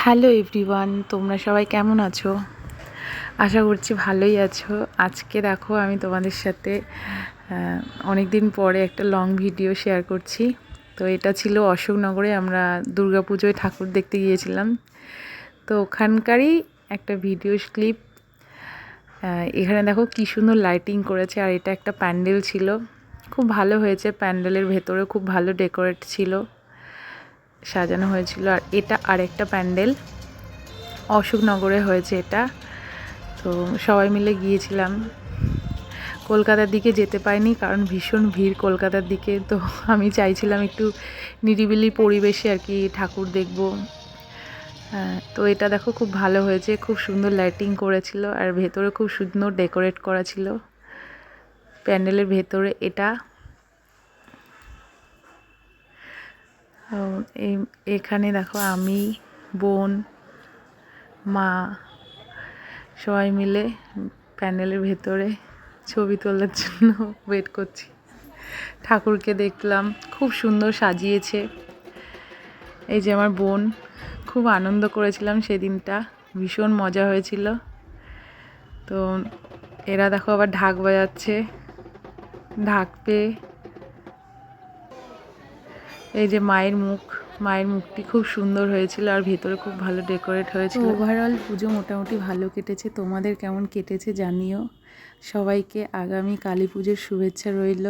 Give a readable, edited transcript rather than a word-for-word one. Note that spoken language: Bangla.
হ্যালো এভরিওয়ান, তোমরা সবাই কেমন আছো? আশা করছি ভালোই আছো। আজকে দেখো আমি তোমাদের সাথে অনেক দিন পরে একটা লং ভিডিও শেয়ার করছি। তো এটা ছিল অশোকনগরে, আমরা দুর্গাপুজোয় ঠাকুর দেখতে গিয়েছিলাম। তো ওখানকারই একটা ভিডিও ক্লিপ। এখানে দেখো কী সুন্দর লাইটিং করেছে, আর এটা একটা প্যান্ডেল ছিল, খুব ভালো হয়েছে। প্যান্ডেলের ভেতরে খুব ভালো ডেকোরেট ছিল, সাজানো হয়েছিল। আর এটা আরেকটা প্যান্ডেল অশোকনগরে হয়েছে এটা। তো সবাই মিলে গিয়েছিলাম। কলকাতার দিকে যেতে পারিনি কারণ ভীষণ ভিড় কলকাতার দিকে। তো আমি চাইছিলাম একটু নিরিবিলি পরিবেশে আর কি ঠাকুর দেখব। তো এটা দেখো খুব ভালো হয়েছে, খুব সুন্দর লাইটিং করেছিল, আর ভেতরে খুব সুন্দর ডেকোরেট করা ছিল প্যান্ডেলের ভেতরে। এটা এখানে দেখো আমি, বোন, মা সবাই মিলে প্যান্ডেলের ভেতরে ছবি তোলার জন্য ওয়েট করছি। ঠাকুরকে দেখলাম, খুব সুন্দর সাজিয়েছে। এই যে আমার বোন, খুব আনন্দ করেছিলাম সেদিনটা, ভীষণ মজা হয়েছিল। তো এরা দেখো আবার ঢাক বাজাচ্ছে, ঢাক পেয়ে। এই যে মায়ের মুখটি খুব সুন্দর হয়েছিল, আর ভেতরে খুব ভালো ডেকোরেট হয়েছিল। ওভারঅল পুজো মোটামুটি ভালো কেটেছে। তোমাদের কেমন কেটেছে জানিও। সবাইকে আগামী কালী পুজোর শুভেচ্ছা রইল।